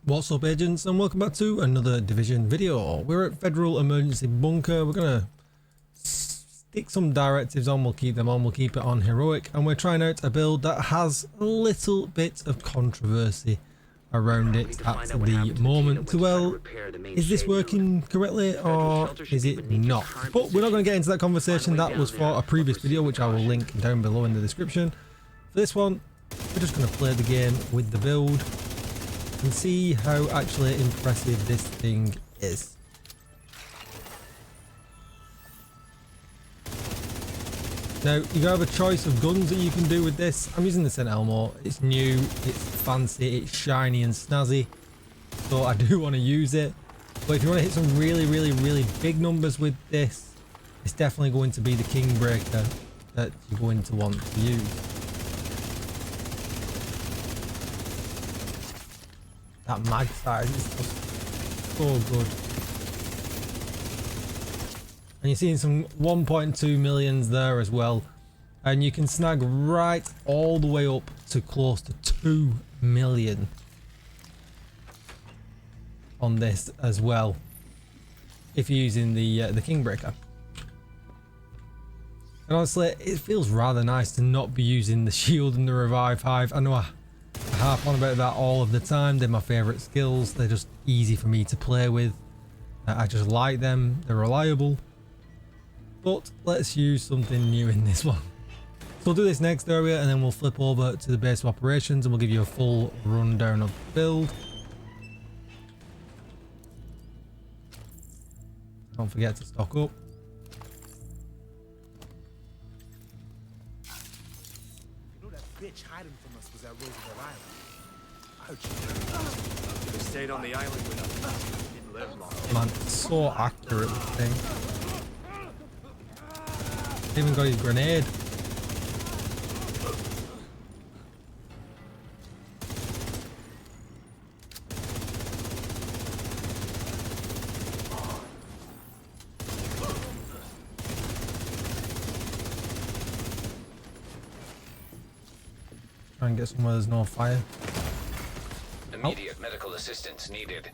What's up, agents, and welcome back to another Division video. We're at Federal Emergency Bunker. We're gonna stick some directives on, we'll keep them on, we'll keep it on heroic, and we're trying out a build that has a little bit of controversy around it at the moment. Well, is this working correctly or is it not? But we're not going to get into that conversation. That was for a previous video, which I will link down below in the description. For this one, we're just going to play the game with the build and see how actually impressive this thing is. Now, you have a choice of guns that you can do with this. I'm using the St. Elmo. It's new, it's fancy, it's shiny and snazzy, so I do want to use it. But if you want to hit some really big numbers with this, it's definitely going to be the King Breaker that you're going to want to use. That mag size is just so good. And you're seeing some 1.2 millions there as well. And you can snag right all the way up to close to 2 million on this as well, if you're using the Kingbreaker. And honestly, it feels rather nice to not be using the shield and the revive hive. I know I harp on about that all of the time. They're my favourite skills. They're just easy for me to play with. I just like them. They're reliable. But let's use something new in this one. So we'll do this next area and then we'll flip over to the base of operations and we'll give you a full rundown of the build. Don't forget to stock up. You know that bitch hiding from us was at Roosevelt Island. I heard you. Could have stayed on the island with us. Didn't live long. Man, so accurate with the thing. Even got his grenade. Try and get somewhere there's no fire. Immediate medical assistance needed.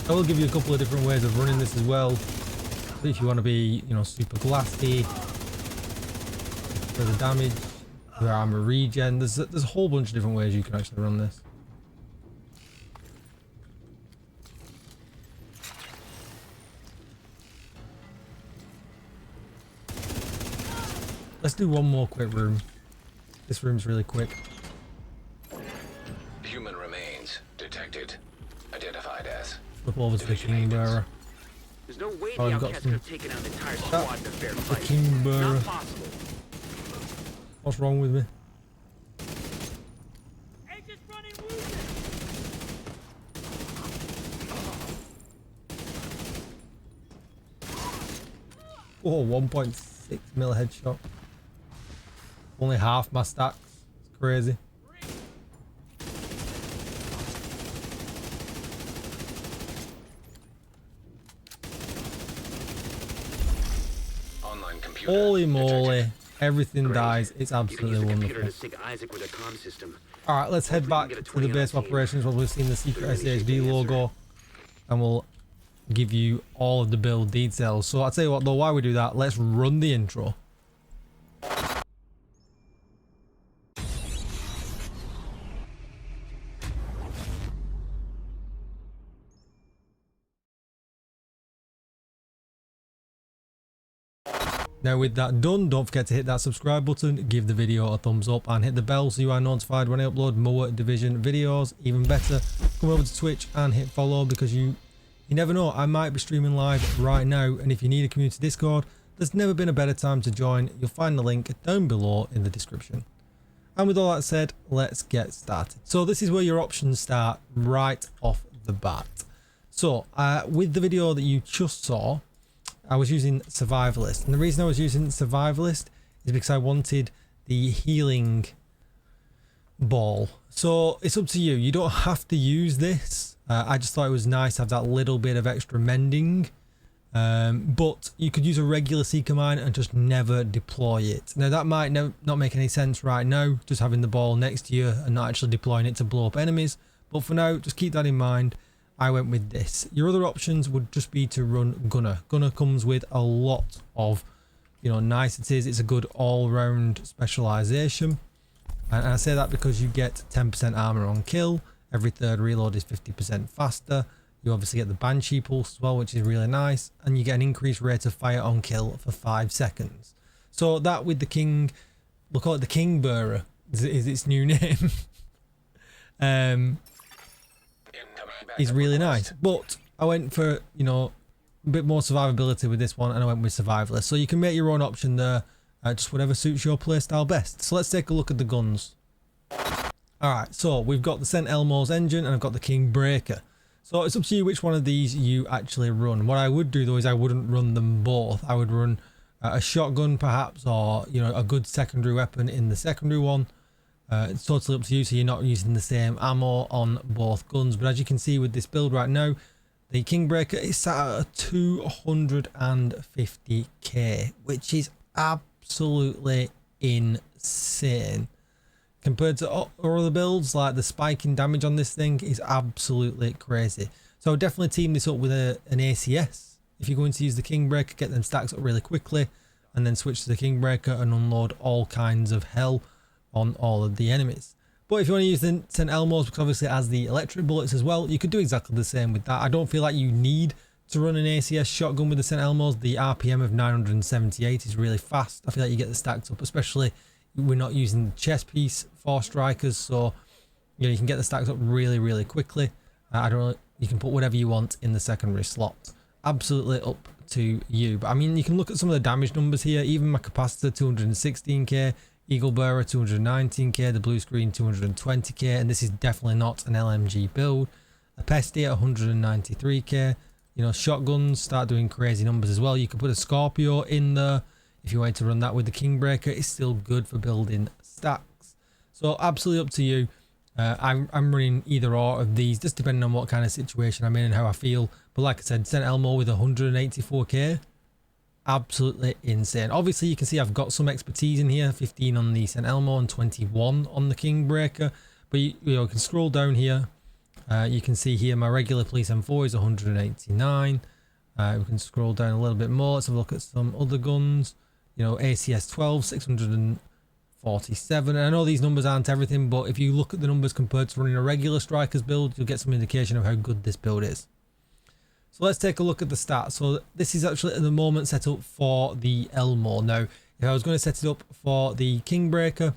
I will give you a couple of different ways of running this as well. So if you want to be, you know, super glassy for the damage, for armor regen, there's a whole bunch of different ways you can actually run this. Let's do one more quick room. This room's really quick. Human remains detected. Identified as. Flip over to the King Bearer. There's no way Oh, the you've got outcasts some. could have taken out an entire squad in a fair The fight. King Bearer. Not possible. What's wrong with me? Agents running wounded. Oh, 1.6 mil headshot. Only half my stacks. It's crazy. Online computer. Holy moly. detected. Everything Great. dies. It's You can use absolutely the computer wonderful. to sync Isaac with a comm system. Alright, let's head back Hopefully we can get a to the 20 base of on team. operations where we've seen the secret Really SHD shaky answer. logo. And we'll give you all of the build details. So I'll tell you what though, while we do that, let's run the intro. Now with that done, don't forget to hit that subscribe button, give the video a thumbs up and hit the bell so you are notified when I upload more Division videos. Even better, come over to Twitch and hit follow because you never know, I might be streaming live right now, and if you need a community Discord, there's never been a better time to join. You'll find the link down below in the description. And with all that said, let's get started. So this is where your options start right off the bat. So with the video that you just saw, I was using Survivalist, and the reason I was using Survivalist is because I wanted the healing ball. So it's up to you. You don't have to use this. I just thought it was nice to have that little bit of extra mending. But you could use a regular seeker mine and just never deploy it. Now that might not make any sense right now, just having the ball next to you and not actually deploying it to blow up enemies. But for now, just keep that in mind. I went with this. Your other options would just be to run Gunner. Gunner comes with a lot of, niceties. It's a good all-round specialization. And I say that because you get 10% armor on kill. Every third reload is 50% faster. You obviously get the Banshee pulse as well, which is really nice. And you get an increased rate of fire on kill for 5 seconds. So that with the King, we'll call it the King Bearer, is its new name. Is really nice. But I went for, a bit more survivability with this one, and I went with Survivalist. So you can make your own option there, just whatever suits your playstyle best. So let's take a look at the guns. Alright, so we've got the St. Elmo's engine and I've got the King Breaker. So it's up to you which one of these you actually run. What I would do though is I wouldn't run them both. I would run a shotgun perhaps, or a good secondary weapon in the secondary one. It's totally up to you, so you're not using the same ammo on both guns. But as you can see with this build right now, the King Breaker is sat at 250k, which is absolutely insane. Compared to other builds, like the spike in damage on this thing is absolutely crazy. So definitely team this up with an ACS. If you're going to use the King Breaker, get them stacks up really quickly, and then switch to the King Breaker and unload all kinds of hell on all of the enemies. But if you want to use the St. Elmo's, because obviously it has the electric bullets as well, you could do exactly the same with that. I don't feel like you need to run an ACS shotgun with the St. Elmo's. The RPM of 978 is really fast. I feel like you get the stacks up, especially we're not using the chest piece for strikers, so you can get the stacks up really quickly. You can put whatever you want in the secondary slot. Absolutely up to you. But I mean, you can look at some of the damage numbers here. Even my capacitor 216k, Eagle Bearer 219k, the blue screen 220k, and this is definitely not an LMG build. A Pesty at 193k. Shotguns start doing crazy numbers as well. You could put a Scorpio in there if you wanted to run that with the King Breaker. It's still good for building stacks. So absolutely up to you. I'm running either or of these, just depending on what kind of situation I'm in and how I feel. But like I said, St. Elmo with 184k. Absolutely insane. Obviously you can see I've got some expertise in here, 15 on the St. Elmo and 21 on the King Breaker. But you can scroll down here, you can see here my regular police M4 is 189. We can scroll down a little bit more. Let's have a look at some other guns. ACS 12 647, and I know these numbers aren't everything, but if you look at the numbers compared to running a regular strikers build, you'll get some indication of how good this build is. So let's take a look at the stats. So this is actually at the moment set up for the Elmo. Now, if I was going to set it up for the King Breaker,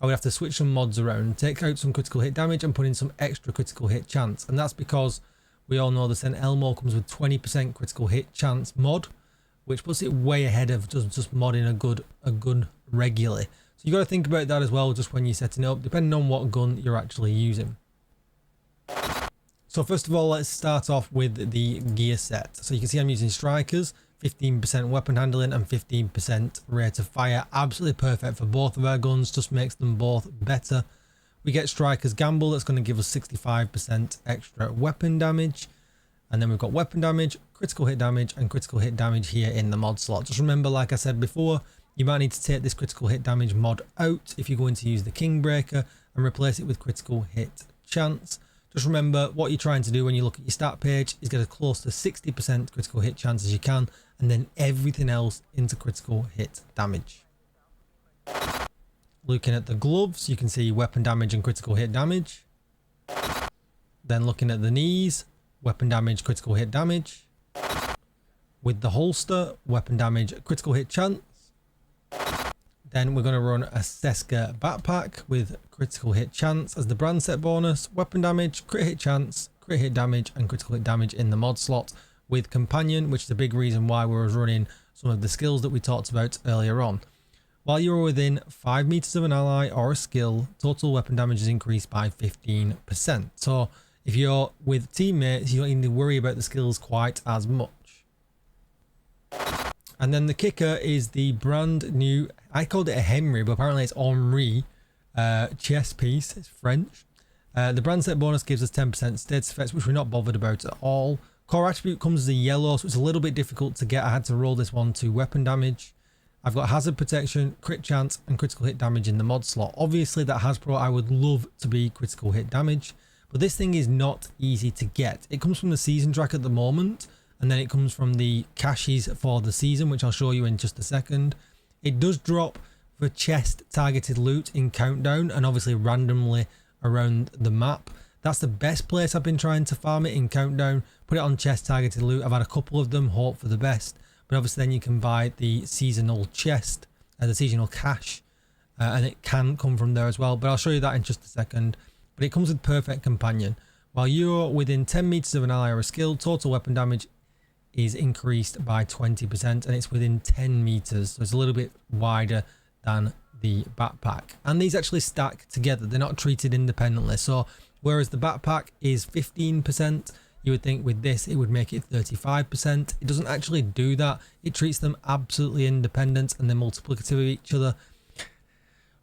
I would have to switch some mods around, take out some critical hit damage and put in some extra critical hit chance. And that's because we all know the St. Elmo comes with 20% critical hit chance mod, which puts it way ahead of just modding a gun regularly. So you got to think about that as well, just when you're setting it up, depending on what gun you're actually using. So first of all, let's start off with the gear set. So you can see I'm using strikers, 15% weapon handling and 15% rate of fire. Absolutely perfect for both of our guns, just makes them both better. We get strikers gamble, that's going to give us 65% extra weapon damage. And then we've got weapon damage, critical hit damage and critical hit damage here in the mod slot. Just remember, like I said before, you might need to take this critical hit damage mod out if you're going to use the King Breaker and replace it with critical hit chance. Just remember, what you're trying to do when you look at your stat page is get as close to 60% critical hit chance as you can, and then everything else into critical hit damage. Looking at the gloves, you can see weapon damage and critical hit damage. Then looking at the knees, weapon damage, critical hit damage. With the holster, weapon damage, critical hit chance. Then we're going to run a Seska backpack with critical hit chance as the brand set bonus, weapon damage, crit hit chance, crit hit damage and critical hit damage in the mod slot with companion, which is a big reason why we were running some of the skills that we talked about earlier on. While you're within 5 meters of an ally or a skill, total weapon damage is increased by 15%. So if you're with teammates, you don't need to worry about the skills quite as much. And then the kicker is the brand new, I called it a HENRI, but apparently it's HENRI chest piece. It's French. The brand set bonus gives us 10% status effects, which we're not bothered about at all. Core attribute comes as a yellow, so it's a little bit difficult to get. I had to roll this one to weapon damage. I've got hazard protection, crit chance, and critical hit damage in the mod slot. Obviously, that Hasbro I would love to be critical hit damage, but this thing is not easy to get. It comes from the season track at the moment, and then it comes from the caches for the season, which I'll show you in just a second. It does drop for chest targeted loot in Countdown, and obviously randomly around the map. That's the best place I've been trying to farm it in Countdown. Put it on chest targeted loot. I've had a couple of them, hope for the best. But obviously then you can buy the seasonal chest, the seasonal cache, and it can come from there as well. But I'll show you that in just a second. But it comes with Perfect Companion. While you're within 10 meters of an ally or a skill, total weapon damage is increased by 20%, and it's within 10 meters. So it's a little bit wider than the backpack. And these actually stack together. They're not treated independently. So whereas the backpack is 15%, you would think with this it would make it 35%. It doesn't actually do that. It treats them absolutely independent and they're multiplicative of each other,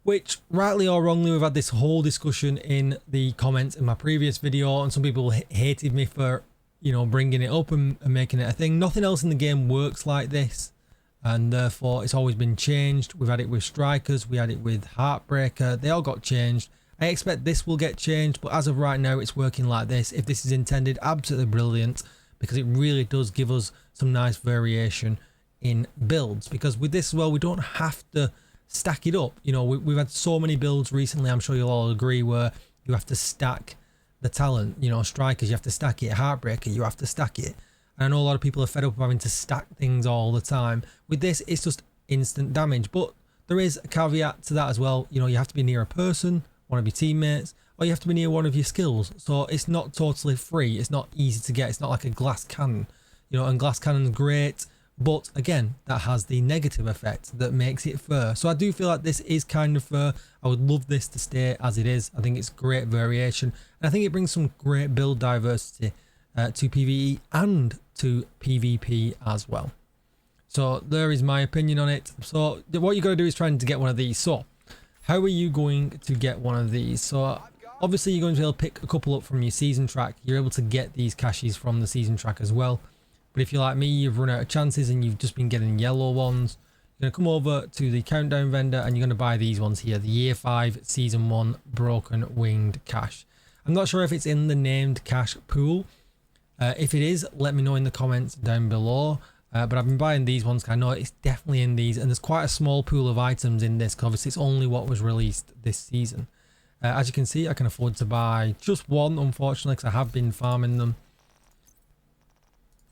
which rightly or wrongly we've had this whole discussion in the comments in my previous video, and some people hated me for, you know, bringing it up and making it a thing. Nothing else in the game works like this, and therefore it's always been changed. We've had it with Strikers, we had it with Heartbreaker, they all got changed. I expect this will get changed, but as of right now it's working like this. If this is intended, absolutely brilliant, because it really does give us some nice variation in builds. Because with this as well, we don't have to stack it up. You know, we've had so many builds recently, I'm sure you'll all agree, where you have to stack the talent. You know, Strikers, you have to stack it. Heartbreaker, you have to stack it. And I know a lot of people are fed up of having to stack things all the time. With this, it's just instant damage. But there is a caveat to that as well. You know, you have to be near a person, one of your teammates, or you have to be near one of your skills. So it's not totally free. It's not easy to get. It's not like a glass cannon, you know, and glass cannon's great, but again, that has the negative effect that makes it fair. So I do feel like this is kind of fair. I would love this to stay as it is. I think it's great variation, and I think it brings some great build diversity to PvE and to PvP as well. So there is my opinion on it. So what you got to do is trying to get one of these. So how are you going to get one of these? So obviously you're going to be able to pick a couple up from your season track. You're able to get these caches from the season track as well. But if you're like me, you've run out of chances and you've just been getting yellow ones, you're going to come over to the Countdown vendor and you're going to buy these ones here, the Year 5 Season 1 Broken Winged Cache. I'm not sure if it's in the named cache pool. If it is, let me know in the comments down below. But I've been buying these ones because I know it's definitely in these, and there's quite a small pool of items in this because obviously it's only what was released this season. As you can see, I can afford to buy just one, unfortunately, because I have been farming them.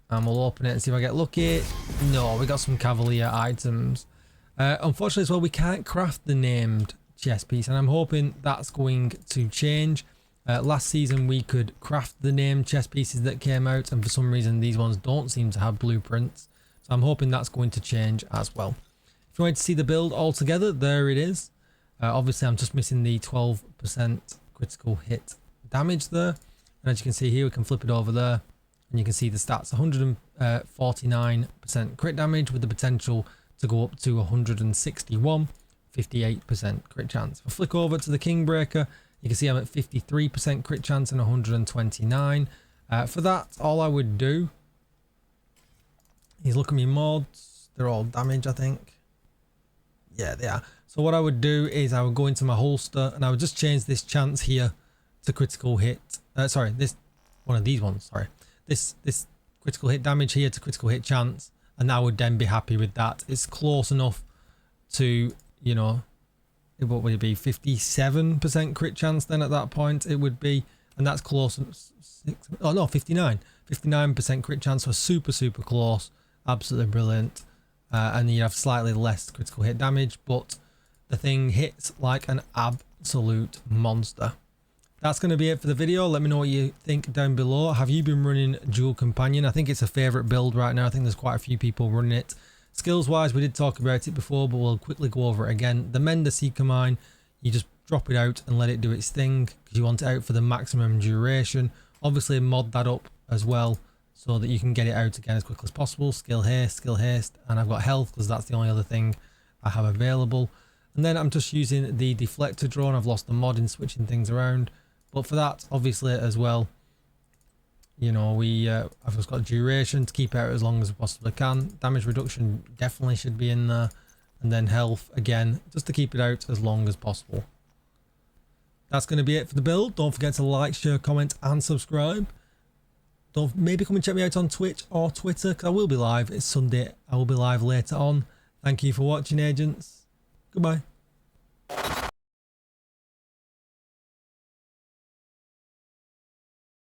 And we'll open it and see if I get lucky. No, we got some Cavalier items. Unfortunately as well, we can't craft the named chest piece, and I'm hoping that's going to change. Last season we could craft the named chest pieces that came out, and for some reason these ones don't seem to have blueprints, so I'm hoping that's going to change as well. If you wanted to see the build all together, there it is. Obviously I'm just missing the 12% critical hit damage there, and as you can see here, we can flip it over there and you can see the stats. 149% crit damage with the potential to go up to 161, 58% crit chance. If I flick over to the Kingbreaker, you can see I'm at 53% crit chance and 129. For that, all I would do is look at my mods. They're all damage, I think. Yeah, they are. So what I would do is I would go into my holster and I would just change this chance here to critical hit. Sorry, this one of these ones. Sorry, this critical hit damage here to critical hit chance, and I would then be happy with that. It's close enough to, you know, what would it be, 57% crit chance then at that point it would be, and that's close. 59% crit chance, so super close, absolutely brilliant. And you have slightly less critical hit damage, but the thing hits like an absolute monster. That's going to be it for the video. Let me know what you think down below. Have you been running Dual Companion? I think it's a favorite build right now. I think there's quite a few people running it. Skills wise, we did talk about it before, but we'll quickly go over it again. The Mender Seeker Mine, you just drop it out and let it do its thing because you want it out for the maximum duration. Obviously mod that up as well so that you can get it out again as quickly as possible. Skill haste, and I've got health because that's the only other thing I have available. And then I'm just using the deflector drone. I've lost the mod in switching things around, But for that, obviously, as well, you know, I've just got duration to keep it out as long as I possibly can. Damage reduction definitely should be in there. And then health, again, just to keep it out as long as possible. That's going to be it for the build. Don't forget to like, share, comment, and subscribe. Maybe come and check me out on Twitch or Twitter, because I will be live. It's Sunday. I will be live later on. Thank you for watching, agents. Goodbye.